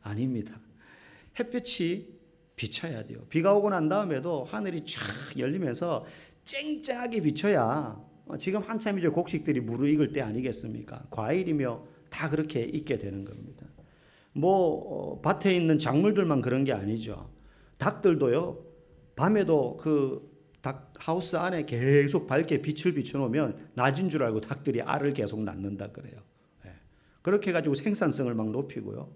아닙니다. 햇볕이 비쳐야 돼요. 비가 오고 난 다음에도 하늘이 쫙 열리면서 쨍쨍하게 비쳐야 지금 한참 이제 곡식들이 무르익을 때 아니겠습니까? 과일이며 다 그렇게 익게 되는 겁니다. 밭에 있는 작물들만 그런 게 아니죠. 닭들도요. 밤에도 그 닭 하우스 안에 계속 밝게 빛을 비춰놓으면 낮인 줄 알고 닭들이 알을 계속 낳는다 그래요. 그렇게 해가지고 생산성을 막 높이고요.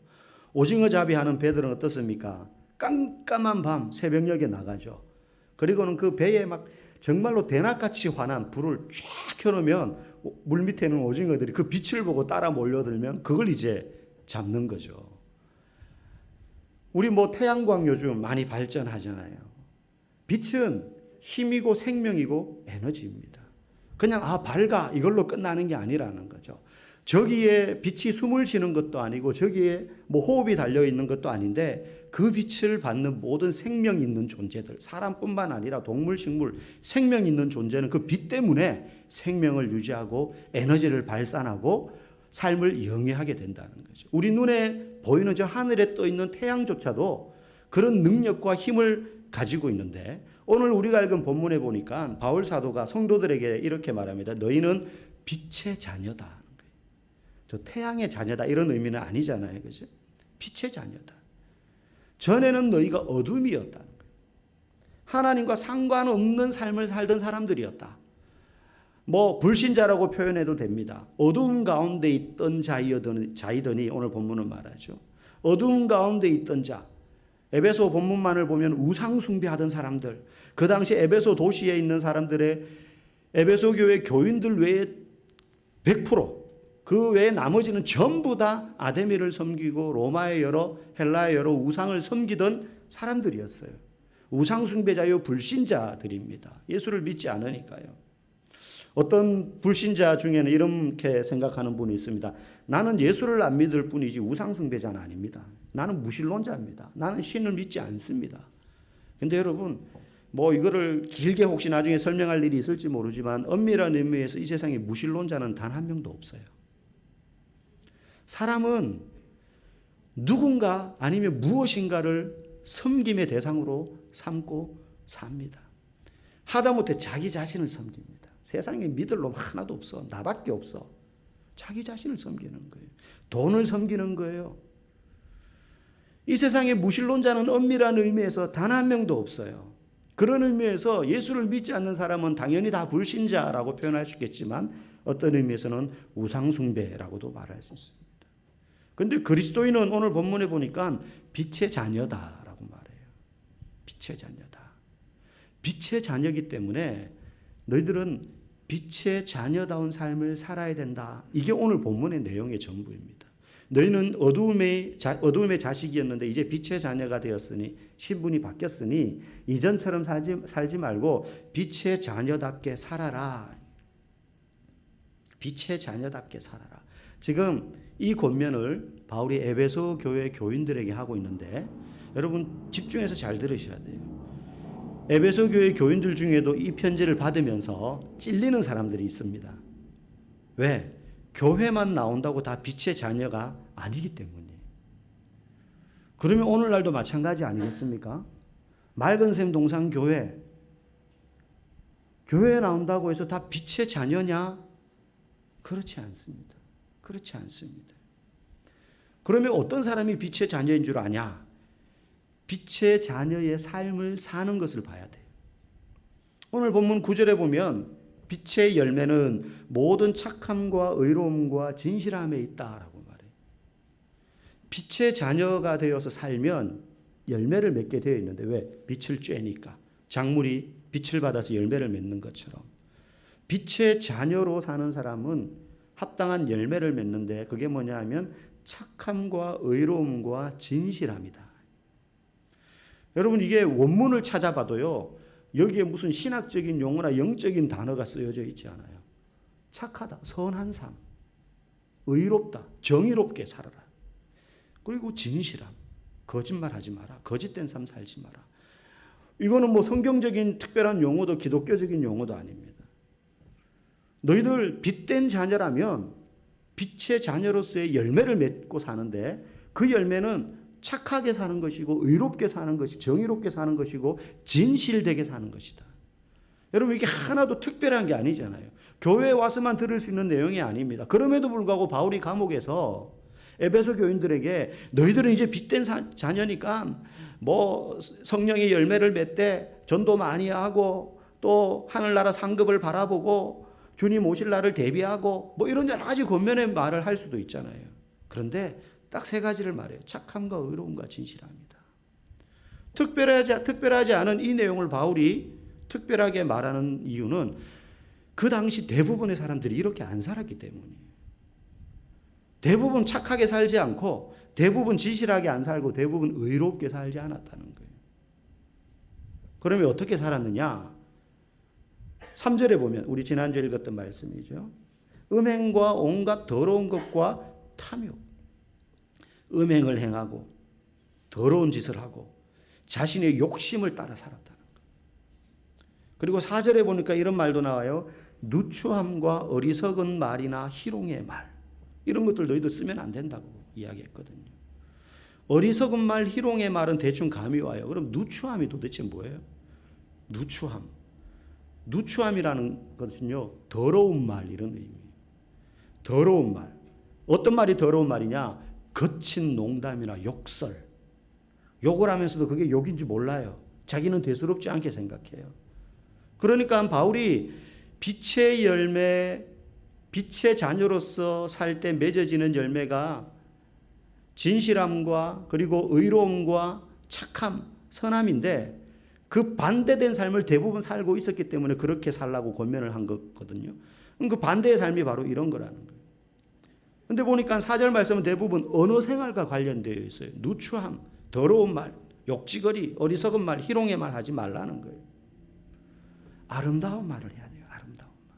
오징어 잡이하는 배들은 어떻습니까? 깜깜한 밤 새벽녘에 나가죠. 그리고는 그 배에 막 정말로 대낮같이 환한 불을 쫙 켜놓으면 물 밑에 있는 오징어들이 그 빛을 보고 따라 몰려들면 그걸 이제 잡는 거죠. 우리 태양광 요즘 많이 발전하잖아요. 빛은 힘이고 생명이고 에너지입니다. 그냥 밝아 이걸로 끝나는 게 아니라는 거죠. 저기에 빛이 숨을 쉬는 것도 아니고 저기에 호흡이 달려있는 것도 아닌데 그 빛을 받는 모든 생명 있는 존재들, 사람뿐만 아니라 동물, 식물, 생명 있는 존재는 그 빛 때문에 생명을 유지하고 에너지를 발산하고 삶을 영위하게 된다는 거죠. 우리 눈에 보이는 저 하늘에 떠 있는 태양조차도 그런 능력과 힘을 가지고 있는데 오늘 우리가 읽은 본문에 보니까 바울 사도가 성도들에게 이렇게 말합니다. 너희는 빛의 자녀다. 저 태양의 자녀다 이런 의미는 아니잖아요. 그죠? 빛의 자녀다. 전에는 너희가 어둠이었다는 거예요. 하나님과 상관없는 삶을 살던 사람들이었다. 불신자라고 표현해도 됩니다. 어둠 가운데 있던 자이더니 오늘 본문은 말하죠. 어둠 가운데 있던 자. 에베소 본문만을 보면 우상 숭배하던 사람들. 그 당시 에베소 도시에 있는 사람들의 에베소 교회 교인들 외에 100%, 그 외에 나머지는 전부 다 아데미를 섬기고 로마의 여러 헬라의 여러 우상을 섬기던 사람들이었어요. 우상 숭배자요 불신자들입니다. 예수를 믿지 않으니까요. 어떤 불신자 중에는 이렇게 생각하는 분이 있습니다. 나는 예수를 안 믿을 뿐이지 우상 숭배자는 아닙니다. 나는 무신론자입니다. 나는 신을 믿지 않습니다. 근데 여러분 이거를 길게 혹시 나중에 설명할 일이 있을지 모르지만 엄밀한 의미에서 이 세상에 무신론자는 단 한 명도 없어요. 사람은 누군가 아니면 무엇인가를 섬김의 대상으로 삼고 삽니다. 하다못해 자기 자신을 섬깁니다. 세상에 믿을 놈 하나도 없어. 나밖에 없어. 자기 자신을 섬기는 거예요. 돈을 섬기는 거예요. 이 세상에 무신론자는 엄밀한 의미에서 단 한 명도 없어요. 그런 의미에서 예수를 믿지 않는 사람은 당연히 다 불신자라고 표현할 수 있겠지만 어떤 의미에서는 우상숭배라고도 말할 수 있습니다. 그런데 그리스도인은 오늘 본문에 보니까 빛의 자녀다라고 말해요. 빛의 자녀다. 빛의 자녀이기 때문에 너희들은 빛의 자녀다운 삶을 살아야 된다. 이게 오늘 본문의 내용의 전부입니다. 너희는 어두움의 자식이었는데 이제 빛의 자녀가 되었으니 신분이 바뀌었으니 이전처럼 살지 말고 빛의 자녀답게 살아라. 빛의 자녀답게 살아라. 지금 이 권면을 바울이 에베소 교회 교인들에게 하고 있는데 여러분 집중해서 잘 들으셔야 돼요. 에베소 교회 교인들 중에도 이 편지를 받으면서 찔리는 사람들이 있습니다. 왜? 교회만 나온다고 다 빛의 자녀가 아니기 때문이에요. 그러면 오늘날도 마찬가지 아니겠습니까? 맑은 샘 동산교회, 교회에 나온다고 해서 다 빛의 자녀냐? 그렇지 않습니다. 그렇지 않습니다. 그러면 어떤 사람이 빛의 자녀인 줄 아냐? 빛의 자녀의 삶을 사는 것을 봐야 돼요. 오늘 본문 9절에 보면 빛의 열매는 모든 착함과 의로움과 진실함에 있다라고 말해요. 빛의 자녀가 되어서 살면 열매를 맺게 되어 있는데 왜? 빛을 쬐니까. 작물이 빛을 받아서 열매를 맺는 것처럼 빛의 자녀로 사는 사람은 합당한 열매를 맺는데 그게 뭐냐 하면 착함과 의로움과 진실함이다. 여러분 이게 원문을 찾아봐도요. 여기에 무슨 신학적인 용어나 영적인 단어가 쓰여져 있지 않아요. 착하다, 선한 삶, 의롭다, 정의롭게 살아라. 그리고 진실함, 거짓말하지 마라, 거짓된 삶 살지 마라. 이거는 성경적인 특별한 용어도 기독교적인 용어도 아닙니다. 너희들 빛된 자녀라면 빛의 자녀로서의 열매를 맺고 사는데 그 열매는 착하게 사는 것이고 의롭게 사는 것이 정의롭게 사는 것이고 진실되게 사는 것이다. 여러분 이게 하나도 특별한 게 아니잖아요. 교회에 와서만 들을 수 있는 내용이 아닙니다. 그럼에도 불구하고 바울이 감옥에서 에베소 교인들에게 너희들은 이제 빛된 자녀니까 뭐 성령의 열매를 맺되 전도 많이 하고 또 하늘나라 상급을 바라보고 주님 오실 날을 대비하고 뭐 이런 여러 가지 권면의 말을 할 수도 있잖아요. 그런데 딱 세 가지를 말해요. 착함과 의로움과 진실함이다. 특별하지 않은 이 내용을 바울이 특별하게 말하는 이유는 그 당시 대부분의 사람들이 이렇게 안 살았기 때문이에요. 대부분 착하게 살지 않고 대부분 진실하게 안 살고 대부분 의롭게 살지 않았다는 거예요. 그러면 어떻게 살았느냐? 3절에 보면 우리 지난주에 읽었던 말씀이죠. 음행과 온갖 더러운 것과 탐욕. 음행을 행하고 더러운 짓을 하고 자신의 욕심을 따라 살았다는 거예요. 그리고 4절에 보니까 이런 말도 나와요. 누추함과 어리석은 말이나 희롱의 말. 이런 것들 너희들 쓰면 안 된다고 이야기했거든요. 어리석은 말, 희롱의 말은 대충 감이 와요. 그럼 누추함이 도대체 뭐예요? 누추함. 누추함이라는 것은요, 더러운 말 이런 의미예요. 더러운 말. 어떤 말이 더러운 말이냐? 거친 농담이나 욕설. 욕을 하면서도 그게 욕인지 몰라요. 자기는 대수롭지 않게 생각해요. 그러니까 바울이 빛의 열매, 빛의 자녀로서 살 때 맺어지는 열매가 진실함과 그리고 의로움과 착함, 선함인데 그 반대된 삶을 대부분 살고 있었기 때문에 그렇게 살라고 권면을 한 거거든요. 그 반대의 삶이 바로 이런 거라는 거예요. 근데 보니까 4절 말씀은 대부분 언어 생활과 관련되어 있어요. 누추함, 더러운 말, 욕지거리, 어리석은 말, 희롱의 말 하지 말라는 거예요. 아름다운 말을 해야 돼요. 아름다운 말.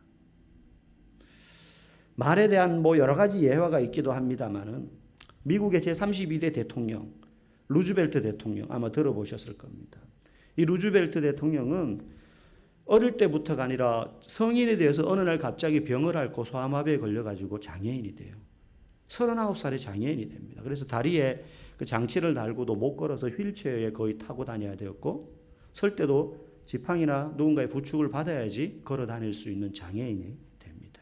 말에 대한 뭐 여러 가지 예화가 있기도 합니다만은 미국의 제32대 대통령 루즈벨트 대통령 아마 들어보셨을 겁니다. 이 루즈벨트 대통령은 어릴 때부터가 아니라 성인이 되어서 어느 날 갑자기 병을 앓고 소아마비에 걸려가지고 장애인이 돼요. 39살에 장애인이 됩니다. 그래서 다리에 그 장치를 달고도 못 걸어서 휠체어에 거의 타고 다녀야 되었고 설 때도 지팡이나 누군가의 부축을 받아야지 걸어 다닐 수 있는 장애인이 됩니다.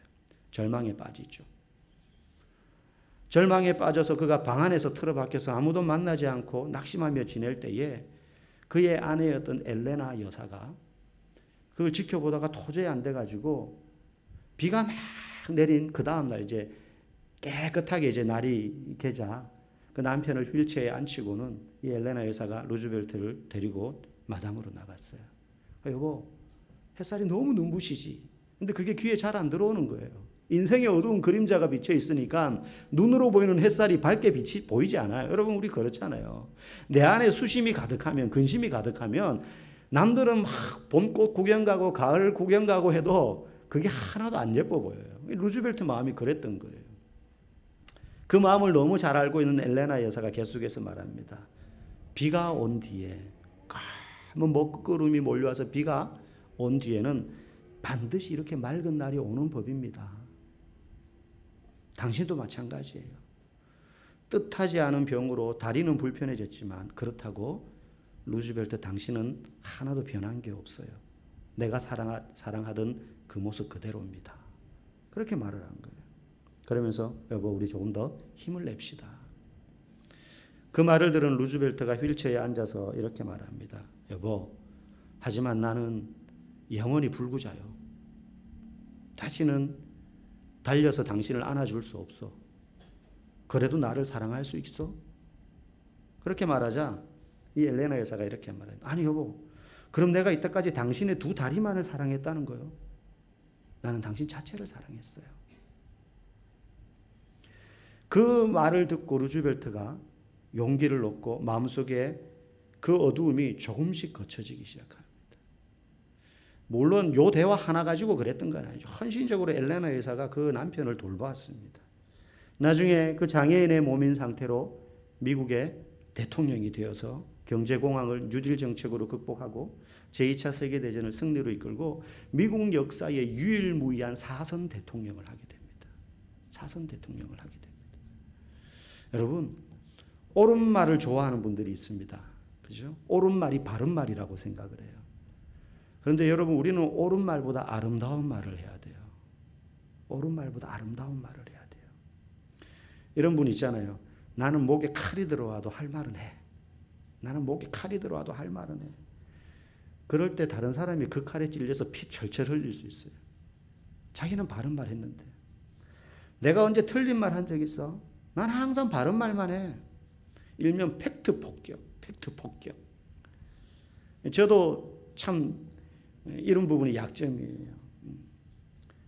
절망에 빠지죠. 절망에 빠져서 그가 방 안에서 틀어박혀서 아무도 만나지 않고 낙심하며 지낼 때에 그의 아내였던 엘레나 여사가 그걸 지켜보다가 도저히 안 돼가지고 비가 막 내린 그 다음날 이제 깨끗하게 이제 날이 개자 그 남편을 휠체어에 앉히고는 이 엘레나 여사가 루즈벨트를 데리고 마당으로 나갔어요. 여보, 햇살이 너무 눈부시지. 근데 그게 귀에 잘 안 들어오는 거예요. 인생의 어두운 그림자가 비쳐 있으니까 눈으로 보이는 햇살이 밝게 빛이 보이지 않아요. 여러분 우리 그렇잖아요. 내 안에 수심이 가득하면 근심이 가득하면 남들은 막 봄꽃 구경 가고 가을 구경 가고 해도 그게 하나도 안 예뻐 보여요. 루즈벨트 마음이 그랬던 거예요. 그 마음을 너무 잘 알고 있는 엘레나 여사가 계속해서 말합니다. 비가 온 뒤에 까만 먹구름이 몰려와서 비가 온 뒤에는 반드시 이렇게 맑은 날이 오는 법입니다. 당신도 마찬가지예요. 뜻하지 않은 병으로 다리는 불편해졌지만 그렇다고 루즈벨트 당신은 하나도 변한 게 없어요. 내가 사랑하던 그 모습 그대로입니다. 그렇게 말을 한 거예요. 그러면서 여보 우리 조금 더 힘을 냅시다. 그 말을 들은 루즈벨트가 휠체어에 앉아서 이렇게 말합니다. 여보, 하지만 나는 영원히 불구자요. 다시는 달려서 당신을 안아줄 수 없어. 그래도 나를 사랑할 수 있어? 그렇게 말하자 이 엘레나 여사가 이렇게 말해요. 아니 여보, 그럼 내가 이때까지 당신의 두 다리만을 사랑했다는 거요? 나는 당신 자체를 사랑했어요. 그 말을 듣고 루즈벨트가 용기를 얻고 마음속에 그 어두움이 조금씩 거쳐지기 시작합니다. 물론 요 대화 하나 가지고 그랬던 건 아니죠. 헌신적으로 엘레나 여사가 그 남편을 돌보았습니다. 나중에 그 장애인의 몸인 상태로 미국의 대통령이 되어서 경제공황을 뉴딜 정책으로 극복하고 제2차 세계대전을 승리로 이끌고 미국 역사의 유일무이한 사선 대통령을 하게 됩니다. 사선 대통령을 하게 됩니다. 여러분, 옳은 말을 좋아하는 분들이 있습니다. 그죠? 옳은 말이 바른 말이라고 생각을 해요. 그런데 여러분, 우리는 옳은 말보다 아름다운 말을 해야 돼요. 옳은 말보다 아름다운 말을 해야 돼요. 이런 분 있잖아요. 나는 목에 칼이 들어와도 할 말은 해. 나는 목에 칼이 들어와도 할 말은 해. 그럴 때 다른 사람이 그 칼에 찔려서 피 철철 흘릴 수 있어요. 자기는 바른 말 했는데. 내가 언제 틀린 말 한 적 있어? 난 항상 바른 말만 해. 일명 팩트 폭격, 팩트 폭격. 저도 참 이런 부분이 약점이에요.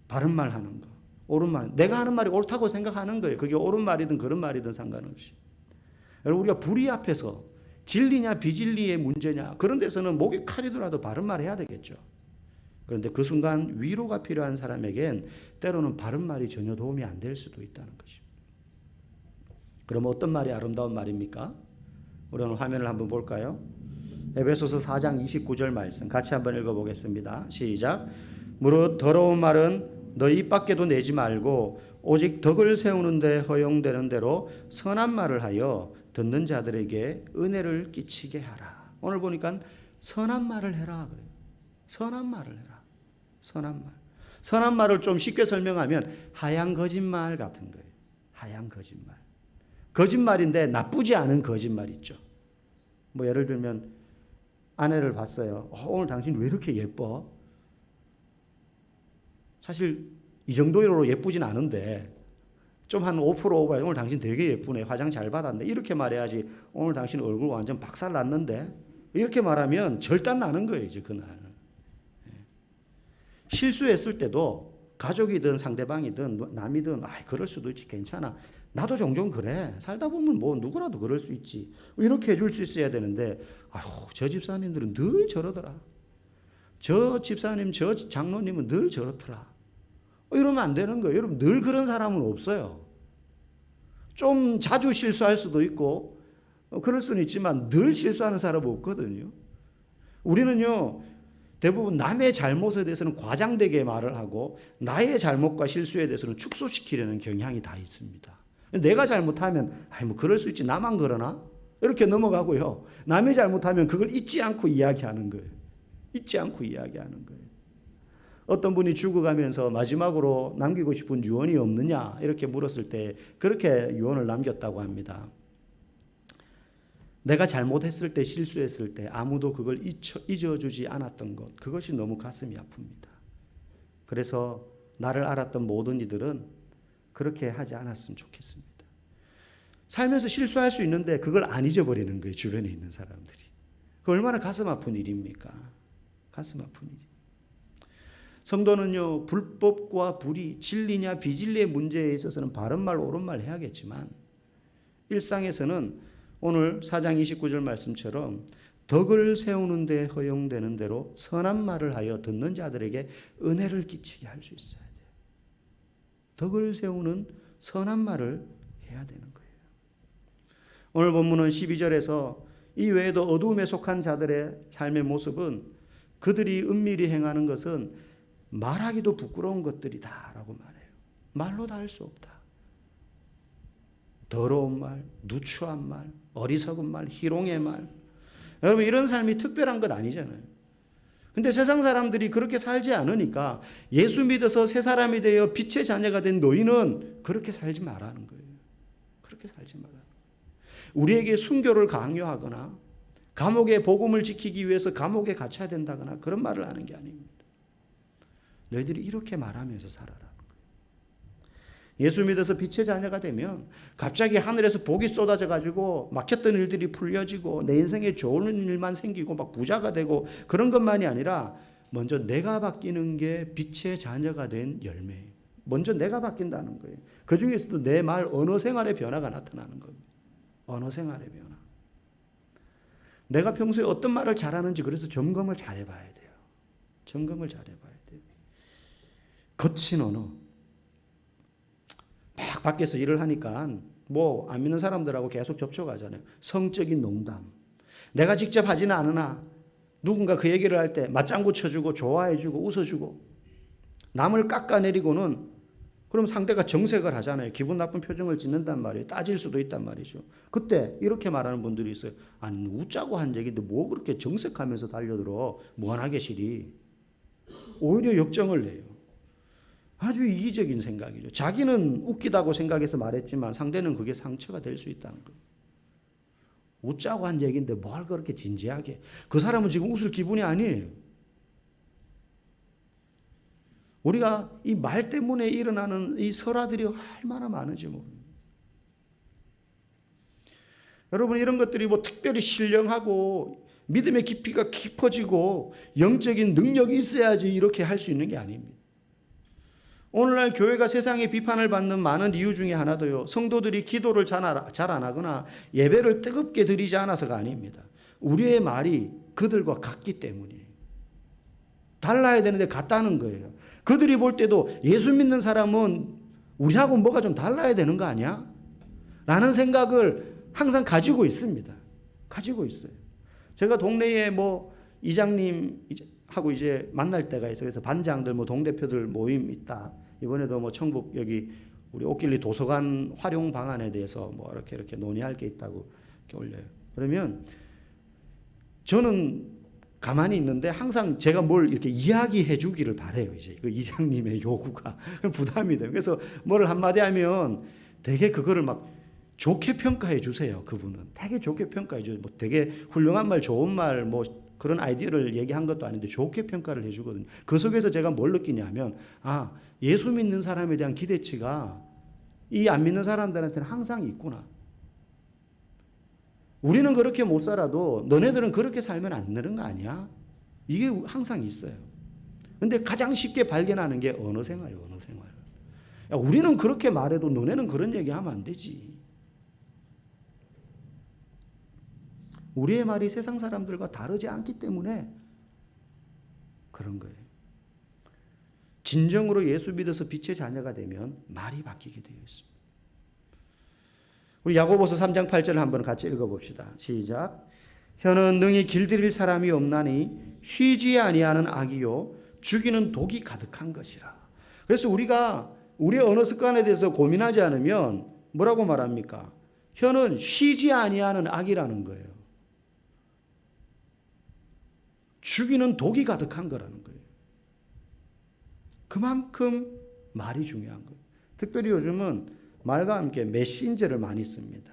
바른 말 하는 거, 옳은 말. 내가 하는 말이 옳다고 생각하는 거예요. 그게 옳은 말이든 그런 말이든 상관없이. 여러분, 우리가 불의 앞에서 진리냐 비진리의 문제냐, 그런 데서는 목에 칼이 들어도 바른 말 해야 되겠죠. 그런데 그 순간 위로가 필요한 사람에겐 때로는 바른 말이 전혀 도움이 안 될 수도 있다는 것입니다. 그럼 어떤 말이 아름다운 말입니까? 우리 오늘 화면을 한번 볼까요? 에베소서 4장 29절 말씀 같이 한번 읽어보겠습니다. 시작. 무릇 더러운 말은 너희 입 밖에도 내지 말고 오직 덕을 세우는 데 허용되는 대로 선한 말을 하여 듣는 자들에게 은혜를 끼치게 하라. 오늘 보니까 선한 말을 해라 그래요. 선한 말을 해라. 선한 말. 선한 말을 좀 쉽게 설명하면 하얀 거짓말 같은 거예요. 하얀 거짓말. 거짓말인데 나쁘지 않은 거짓말 있죠. 뭐 예를 들면 아내를 봤어요. 오늘 당신 왜 이렇게 예뻐? 사실 이 정도로 예쁘진 않은데 좀 한 5% 오버해. 오늘 당신 되게 예쁘네. 화장 잘 받았네. 이렇게 말해야지. 오늘 당신 얼굴 완전 박살 났는데. 이렇게 말하면 절단 나는 거예요. 이제 그날. 실수했을 때도 가족이든 상대방이든 남이든 그럴 수도 있지. 괜찮아. 나도 종종 그래. 살다 보면 뭐 누구라도 그럴 수 있지. 이렇게 해줄 수 있어야 되는데 저 집사님들은 늘 저러더라. 저 집사님, 저 장로님은 늘 저렇더라. 이러면 안 되는 거예요. 여러분, 늘 그런 사람은 없어요. 좀 자주 실수할 수도 있고 그럴 수는 있지만 늘 실수하는 사람은 없거든요. 우리는요, 대부분 남의 잘못에 대해서는 과장되게 말을 하고 나의 잘못과 실수에 대해서는 축소시키려는 경향이 다 있습니다. 내가 잘못하면 뭐 그럴 수 있지, 나만 그러나? 이렇게 넘어가고요. 남이 잘못하면 그걸 잊지 않고 이야기하는 거예요. 잊지 않고 이야기하는 거예요. 어떤 분이 죽어가면서 마지막으로 남기고 싶은 유언이 없느냐 이렇게 물었을 때 그렇게 유언을 남겼다고 합니다. 내가 잘못했을 때, 실수했을 때 아무도 그걸 잊어주지 않았던 것, 그것이 너무 가슴이 아픕니다. 그래서 나를 알았던 모든 이들은 그렇게 하지 않았으면 좋겠습니다. 살면서 실수할 수 있는데 그걸 안 잊어버리는 거예요. 주변에 있는 사람들이. 그 얼마나 가슴 아픈 일입니까? 가슴 아픈 일. 성도는요, 불법과 불의, 진리냐 비진리의 문제에 있어서는 바른 말 옳은 말 해야겠지만 일상에서는 오늘 4장 29절 말씀처럼 덕을 세우는 데 허용되는 대로 선한 말을 하여 듣는 자들에게 은혜를 끼치게 할 수 있어야 돼요. 덕을 세우는 선한 말을 해야 되는 거예요. 오늘 본문은 12절에서 이 외에도 어두움에 속한 자들의 삶의 모습은 그들이 은밀히 행하는 것은 말하기도 부끄러운 것들이다라고 말해요. 말로 다 할 수 없다. 더러운 말, 누추한 말, 어리석은 말, 희롱의 말. 여러분, 이런 삶이 특별한 것 아니잖아요. 근데 세상 사람들이 그렇게 살지 않으니까 예수 믿어서 새 사람이 되어 빛의 자녀가 된 너희는 그렇게 살지 말라는 거예요. 그렇게 살지 말라. 우리에게 순교를 강요하거나 감옥의 복음을 지키기 위해서 감옥에 갇혀야 된다거나 그런 말을 하는 게 아닙니다. 너희들이 이렇게 말하면서 살아라. 예수 믿어서 빛의 자녀가 되면 갑자기 하늘에서 복이 쏟아져 가지고 막혔던 일들이 풀려지고 내 인생에 좋은 일만 생기고 막 부자가 되고 그런 것만이 아니라 먼저 내가 바뀌는 게 빛의 자녀가 된 열매예요. 먼저 내가 바뀐다는 거예요. 그 중에서도 내 말 언어 생활의 변화가 나타나는 겁니다. 언어 생활의 변화. 내가 평소에 어떤 말을 잘하는지 그래서 점검을 잘 해봐야 돼요. 점검을 잘 해봐야 돼요. 거친 언어. 막 밖에서 일을 하니까 뭐 안 믿는 사람들하고 계속 접촉하잖아요. 성적인 농담. 내가 직접 하지는 않으나 누군가 그 얘기를 할 때 맞장구 쳐주고 좋아해주고 웃어주고 남을 깎아내리고는 그럼 상대가 정색을 하잖아요. 기분 나쁜 표정을 짓는단 말이에요. 따질 수도 있단 말이죠. 그때 이렇게 말하는 분들이 있어요. 아니, 웃자고 한 얘기인데 뭐 그렇게 정색하면서 달려들어. 무한하게 시리. 오히려 역정을 내요. 아주 이기적인 생각이죠. 자기는 웃기다고 생각해서 말했지만 상대는 그게 상처가 될 수 있다는 거예요. 웃자고 한 얘기인데 뭘 그렇게 진지하게. 그 사람은 지금 웃을 기분이 아니에요. 우리가 이 말 때문에 일어나는 이 설화들이 얼마나 많은지 모릅니다. 여러분, 이런 것들이 뭐 특별히 신령하고 믿음의 깊이가 깊어지고 영적인 능력이 있어야지 이렇게 할 수 있는 게 아닙니다. 오늘날 교회가 세상의 비판을 받는 많은 이유 중에 하나도요, 성도들이 기도를 잘 안 하거나 예배를 뜨겁게 드리지 않아서가 아닙니다. 우리의 말이 그들과 같기 때문이에요. 달라야 되는데 같다는 거예요. 그들이 볼 때도 예수 믿는 사람은 우리하고 뭐가 좀 달라야 되는 거 아니야? 라는 생각을 항상 가지고 있습니다. 가지고 있어요. 제가 동네에 뭐 이장님하고 이제 만날 때가 있어요. 그래서 반장들, 뭐 동대표들 모임 있다. 이번에도 뭐 청북 여기 우리 옥길리 도서관 활용 방안에 대해서 뭐 이렇게 논의할 게 있다고 이렇게 올려요. 그러면 저는 가만히 있는데 항상 제가 뭘 이렇게 이야기해 주기를 바래요. 이제 그 이장님의 요구가 부담이 돼요. 그래서 뭐를 한마디 하면 되게 그거를 막 좋게 평가해 주세요. 그분은 되게 좋게 평가해 줘요. 뭐 되게 훌륭한 말, 좋은 말, 뭐 그런 아이디어를 얘기한 것도 아닌데 좋게 평가를 해 주거든요. 그 속에서 제가 뭘 느끼냐면, 아, 예수 믿는 사람에 대한 기대치가 이 안 믿는 사람들한테는 항상 있구나. 우리는 그렇게 못 살아도 너네들은 그렇게 살면 안 되는 거 아니야? 이게 항상 있어요. 근데 가장 쉽게 발견하는 게 언어 생활이에요. 언어 생활. 야, 우리는 그렇게 말해도 너네는 그런 얘기하면 안 되지. 우리의 말이 세상 사람들과 다르지 않기 때문에 그런 거예요. 진정으로 예수 믿어서 빛의 자녀가 되면 말이 바뀌게 되어 있습니다. 우리 야고보서 3장 8절을 한번 같이 읽어봅시다. 시작. 혀는 능히 길들일 사람이 없나니 쉬지 아니하는 악이요 죽이는 독이 가득한 것이라. 그래서 우리가 우리의 언어 습관에 대해서 고민하지 않으면 뭐라고 말합니까? 혀는 쉬지 아니하는 악이라는 거예요. 죽이는 독이 가득한 거라는 거예요. 그만큼 말이 중요한 거예요. 특별히 요즘은 말과 함께 메신저를 많이 씁니다.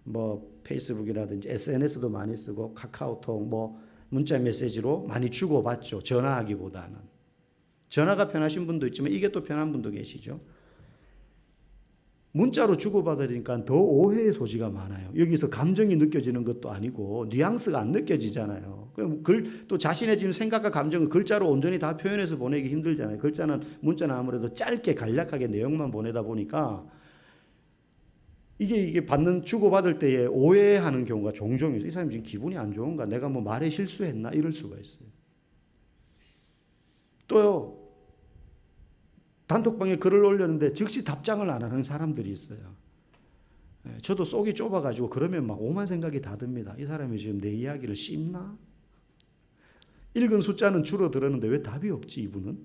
뭐 페이스북이라든지 SNS도 많이 쓰고 카카오톡 뭐 문자 메시지로 많이 주고받죠. 전화하기보다는. 전화가 편하신 분도 있지만 이게 또 편한 분도 계시죠. 문자로 주고받으니까 더 오해의 소지가 많아요. 여기서 감정이 느껴지는 것도 아니고 뉘앙스가 안 느껴지잖아요. 그럼 또 자신의 지금 생각과 감정을 글자로 온전히 다 표현해서 보내기 힘들잖아요. 문자는 아무래도 짧게 간략하게 내용만 보내다 보니까 이게 주고받을 때에 오해하는 경우가 종종 있어요. 이 사람이 지금 기분이 안 좋은가? 내가 뭐 말에 실수했나? 이럴 수가 있어요. 또요. 단톡방에 글을 올렸는데 즉시 답장을 안 하는 사람들이 있어요. 저도 속이 좁아가지고 그러면 막 오만 생각이 다 듭니다. 이 사람이 지금 내 이야기를 씹나? 읽은 숫자는 줄어들었는데 왜 답이 없지 이분은?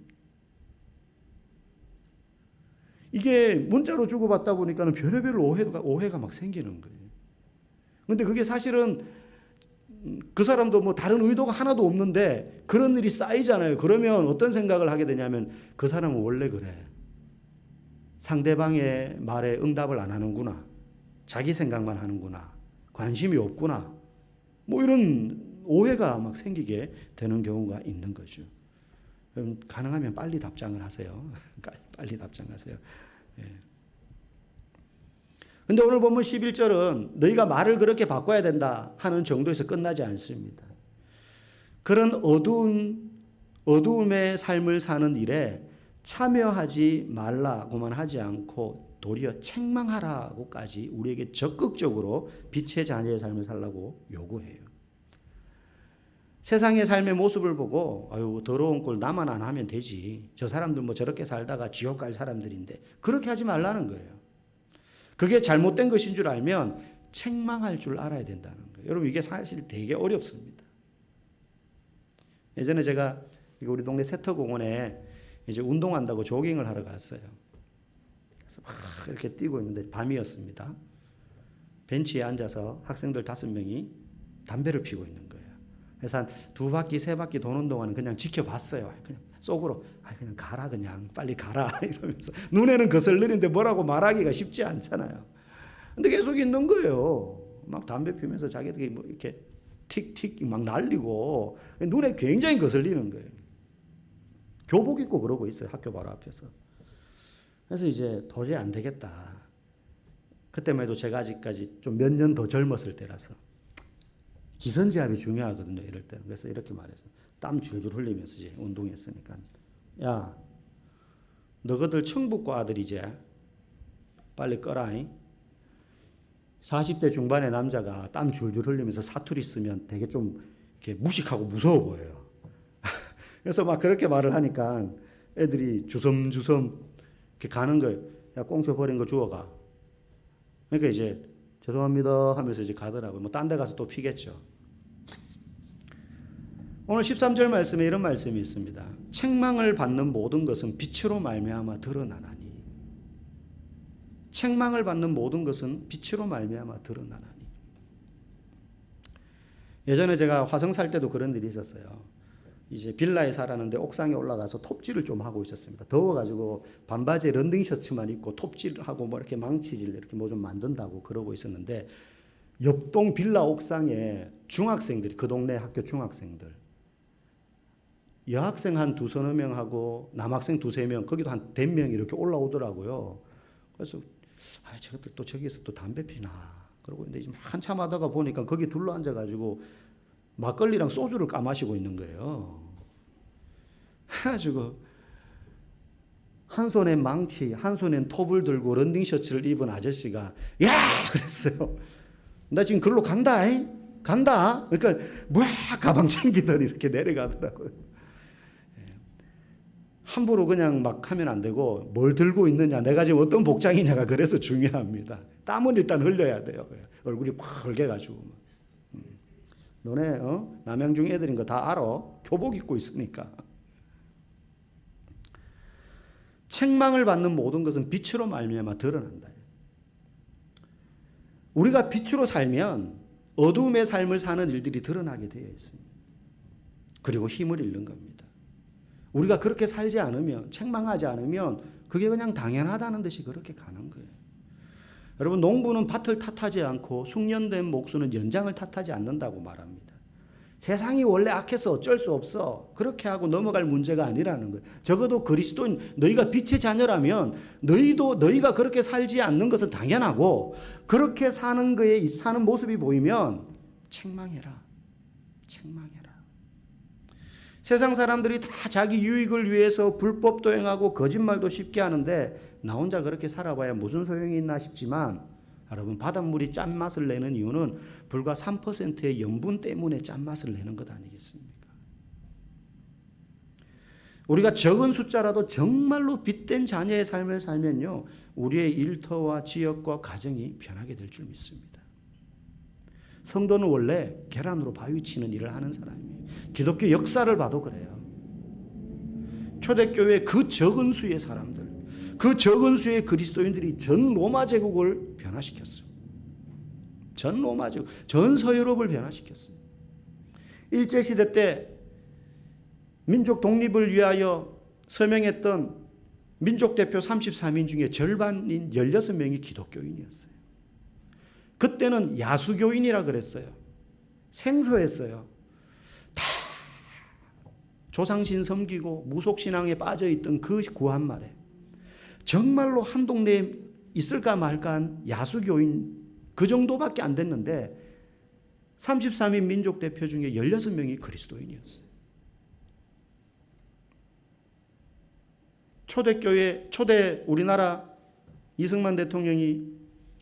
이게 문자로 주고받다 보니까는 별의별 오해가 막 생기는 거예요. 근데 그게 사실은 그 사람도 뭐 다른 의도가 하나도 없는데 그런 일이 쌓이잖아요. 그러면 어떤 생각을 하게 되냐면 그 사람은 원래 그래. 상대방의 말에 응답을 안 하는구나. 자기 생각만 하는구나. 관심이 없구나. 뭐 이런 오해가 막 생기게 되는 경우가 있는 거죠. 그럼 가능하면 빨리 답장을 하세요. 빨리 답장하세요. 예. 근데 오늘 본문 11절은 너희가 말을 그렇게 바꿔야 된다 하는 정도에서 끝나지 않습니다. 그런 어두움의 삶을 사는 일에 참여하지 말라고만 하지 않고 도리어 책망하라고까지 우리에게 적극적으로 빛의 자녀의 삶을 살라고 요구해요. 세상의 삶의 모습을 보고 아유 더러운 꼴 나만 안 하면 되지. 저 사람들 뭐 저렇게 살다가 지옥 갈 사람들인데 그렇게 하지 말라는 거예요. 그게 잘못된 것인 줄 알면 책망할 줄 알아야 된다는 거예요. 여러분 이게 사실 되게 어렵습니다. 예전에 제가 우리 동네 세터공원에 이제 운동한다고 조깅을 하러 갔어요. 이렇게 뛰고 있는데 밤이었습니다. 벤치에 앉아서 학생들 5명이 담배를 피우고 있는 거예요. 그래서 한 2바퀴, 3바퀴 도는 동안은 그냥 지켜봤어요. 그냥 속으로 그냥 가라, 그냥 빨리 가라 이러면서. 눈에는 거슬리는데 뭐라고 말하기가 쉽지 않잖아요. 근데 계속 있는 거예요. 막 담배 피우면서 자기들이 뭐 이렇게 틱틱 막 날리고 눈에 굉장히 거슬리는 거예요. 교복 입고 그러고 있어요. 학교 바로 앞에서. 그래서 이제 도저히 안 되겠다. 그때만 해도 제가 아직까지 좀 몇 년 더 젊었을 때라서 기선제압이 중요하거든요. 이럴 때는. 그래서 이렇게 말했어요. 땀 줄줄 흘리면서 이제 운동했으니까. 야, 너희들 청북고 아들 이제 빨리 꺼라잉. 40대 중반의 남자가 땀 줄줄 흘리면서 사투리 쓰면 되게 좀 이렇게 무식하고 무서워 보여요. 그래서 막 그렇게 말을 하니까 애들이 주섬주섬 이렇게 가는 거예요. 야, 꽁초 버린 거 주워가. 그러니까 이제 죄송합니다 하면서 이제 가더라고요. 뭐 딴 데 가서 또 피겠죠. 오늘 13절 말씀에 이런 말씀이 있습니다. 책망을 받는 모든 것은 빛으로 말미암아 드러나나니. 책망을 받는 모든 것은 빛으로 말미암아 드러나나니. 예전에 제가 화성 살 때도 그런 일이 있었어요. 이제 빌라에 살았는데 옥상에 올라가서 톱질을 좀 하고 있었습니다. 더워가지고 반바지에 런닝 셔츠만 입고 톱질하고 뭐 이렇게 망치질 이렇게 뭐 좀 만든다고 그러고 있었는데 옆동 빌라 옥상에 중학생들이, 그 동네 학교 중학생들, 여학생 한 2~3명하고 남학생 2~3명, 거기도 한 100명 이렇게 올라오더라고요. 그래서 저것들 또 저기서 또 담배 피나 그러고 있는데 한참 하다가 보니까 거기 둘러앉아가지고 막걸리랑 소주를 까마시고 있는 거예요. 그래가지고 한 손에 망치, 한 손엔 톱을 들고 런닝 셔츠를 입은 아저씨가 야! 그랬어요. 나 지금 글로 간다. 간다. 그러니까 뭐야 가방 챙기더니 이렇게 내려가더라고요. 함부로 그냥 막 하면 안 되고 뭘 들고 있느냐, 내가 지금 어떤 복장이냐가 그래서 중요합니다. 땀은 일단 흘려야 돼요. 얼굴이 팍 흘겨가지고. 너네 남양중 애들인 거 다 알아. 교복 입고 있으니까. 책망을 받는 모든 것은 빛으로 말미암아 드러난다. 우리가 빛으로 살면 어두움의 삶을 사는 일들이 드러나게 되어 있습니다. 그리고 힘을 잃는 겁니다. 우리가 그렇게 살지 않으면, 책망하지 않으면 그게 그냥 당연하다는 듯이 그렇게 가는 거예요. 여러분, 농부는 밭을 탓하지 않고 숙련된 목수는 연장을 탓하지 않는다고 말합니다. 세상이 원래 악해서 어쩔 수 없어. 그렇게 하고 넘어갈 문제가 아니라는 거예요. 적어도 그리스도인, 너희가 빛의 자녀라면 너희가 그렇게 살지 않는 것은 당연하고, 그렇게 사는 모습이 보이면 책망해라. 책망해라. 세상 사람들이 다 자기 유익을 위해서 불법도 행하고 거짓말도 쉽게 하는데 나 혼자 그렇게 살아봐야 무슨 소용이 있나 싶지만, 여러분, 바닷물이 짠맛을 내는 이유는 불과 3%의 염분 때문에 짠맛을 내는 것 아니겠습니까? 우리가 적은 숫자라도 정말로 빛된 자녀의 삶을 살면요, 우리의 일터와 지역과 가정이 변하게 될 줄 믿습니다. 성도는 원래 계란으로 바위 치는 일을 하는 사람이에요. 기독교 역사를 봐도 그래요. 초대교회 그 적은 수의 사람들, 그 적은 수의 그리스도인들이 전 로마 제국을 변화시켰어요. 전 로마 제국, 전 서유럽을 변화시켰어요. 일제시대 때 민족 독립을 위하여 서명했던 민족 대표 33인 중에 절반인 16명이 기독교인이었어요. 그때는 야수교인이라 그랬어요. 생소했어요. 다 조상신 섬기고 무속신앙에 빠져있던 그 구한말에 정말로 한 동네에 있을까 말까 한 야수교인 그 정도밖에 안 됐는데 33인 민족 대표 중에 16명이 그리스도인이었어요. 초대 우리나라 이승만 대통령이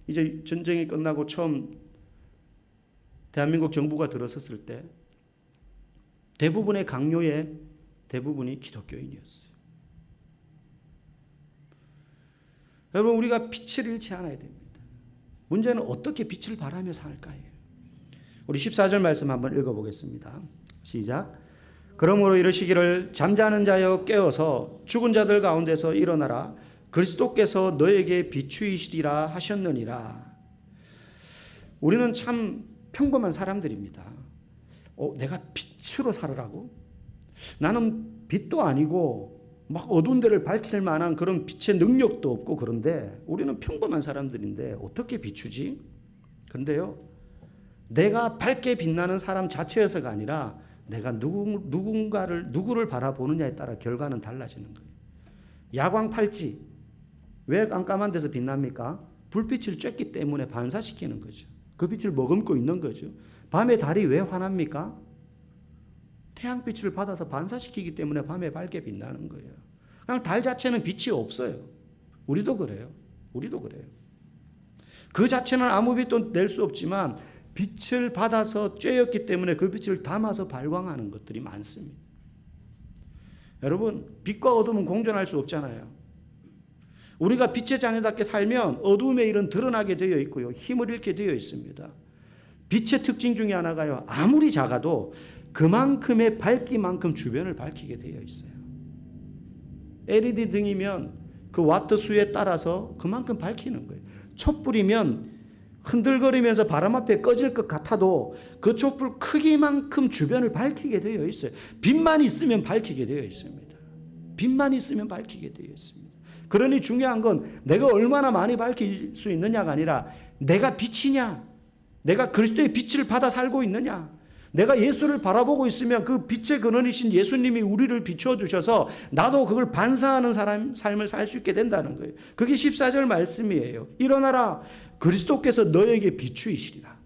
이제 전쟁이 끝나고 처음 대한민국 정부가 들어섰을 때 대부분의 강요의 대부분이 기독교인이었어요. 여러분, 우리가 빛을 잃지 않아야 됩니다. 문제는 어떻게 빛을 발하며 살까요? 우리 14절 말씀 한번 읽어보겠습니다. 시작. 그러므로 이르시기를 잠자는 자여 깨어서 죽은 자들 가운데서 일어나라. 그리스도께서 너에게 비추이시리라 하셨느니라. 우리는 참 평범한 사람들입니다. 내가 빛으로 살으라고? 나는 빛도 아니고 막 어두운 데를 밝힐 만한 그런 빛의 능력도 없고, 그런데 우리는 평범한 사람들인데 어떻게 비추지? 그런데요, 내가 밝게 빛나는 사람 자체여서가 아니라 내가 누구를 바라보느냐에 따라 결과는 달라지는 거예요. 야광 팔찌, 왜 깜깜한 데서 빛납니까? 불빛을 쬐기 때문에 반사시키는 거죠. 그 빛을 머금고 있는 거죠. 밤에 달이 왜 환합니까? 태양빛을 받아서 반사시키기 때문에 밤에 밝게 빛나는 거예요. 그냥 달 자체는 빛이 없어요. 우리도 그래요. 우리도 그래요. 그 자체는 아무 빛도 낼 수 없지만 빛을 받아서 쬐었기 때문에 그 빛을 담아서 발광하는 것들이 많습니다. 여러분, 빛과 어둠은 공존할 수 없잖아요. 우리가 빛의 자녀답게 살면 어둠의 일은 드러나게 되어 있고요, 힘을 잃게 되어 있습니다. 빛의 특징 중에 하나가요, 아무리 작아도 그만큼의 밝기만큼 주변을 밝히게 되어 있어요. LED 등이면 그 와트 수에 따라서 그만큼 밝히는 거예요. 촛불이면 흔들거리면서 바람 앞에 꺼질 것 같아도 그 촛불 크기만큼 주변을 밝히게 되어 있어요. 빛만 있으면 밝히게 되어 있습니다. 빛만 있으면 밝히게 되어 있습니다. 그러니 중요한 건 내가 얼마나 많이 밝힐 수 있느냐가 아니라 내가 빛이냐, 내가 그리스도의 빛을 받아 살고 있느냐, 내가 예수를 바라보고 있으면 그 빛의 근원이신 예수님이 우리를 비추어 주셔서 나도 그걸 반사하는 삶을 살 수 있게 된다는 거예요. 그게 14절 말씀이에요. 일어나라, 그리스도께서 너에게 비추이시리라.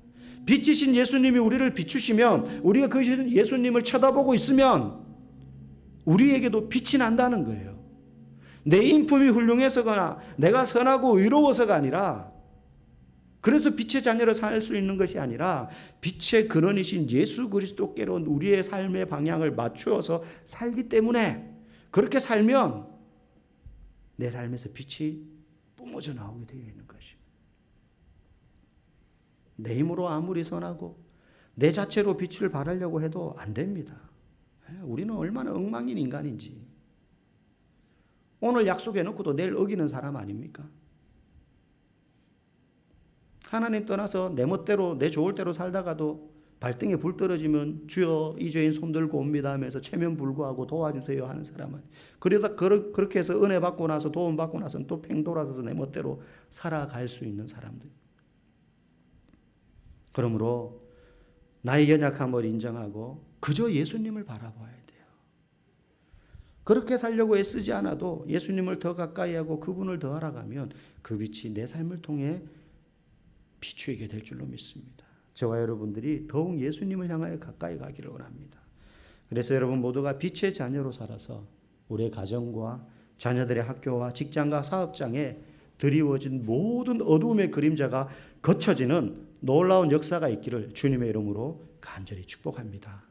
빛이신 예수님이 우리를 비추시면, 우리가 그 예수님을 쳐다보고 있으면 우리에게도 빛이 난다는 거예요. 내 인품이 훌륭해서거나 내가 선하고 의로워서가 아니라, 그래서 빛의 자녀로 살 수 있는 것이 아니라 빛의 근원이신 예수 그리스도께로 우리의 삶의 방향을 맞추어서 살기 때문에, 그렇게 살면 내 삶에서 빛이 뿜어져 나오게 되어 있는 것입니다. 내 힘으로 아무리 선하고 내 자체로 빛을 발하려고 해도 안 됩니다. 우리는 얼마나 엉망인 인간인지. 오늘 약속해 놓고도 내일 어기는 사람 아닙니까? 하나님 떠나서 내 멋대로 내 좋을 대로 살다가도 발등에 불 떨어지면 주여 이 죄인 손들고 옵니다 하면서 체면불구하고 도와주세요 하는 사람은, 그러다 그렇게 해서 은혜 받고 나서 도움 받고 나서는 또 팽 돌아서서 내 멋대로 살아갈 수 있는 사람들. 그러므로 나의 연약함을 인정하고 그저 예수님을 바라봐야 돼요. 그렇게 살려고 애쓰지 않아도 예수님을 더 가까이 하고 그분을 더 알아가면 그 빛이 내 삶을 통해 비추이게 될 줄로 믿습니다. 저와 여러분들이 더욱 예수님을 향하여 가까이 가기를 원합니다. 그래서 여러분 모두가 빛의 자녀로 살아서 우리의 가정과 자녀들의 학교와 직장과 사업장에 드리워진 모든 어두움의 그림자가 거쳐지는 놀라운 역사가 있기를 주님의 이름으로 간절히 축복합니다.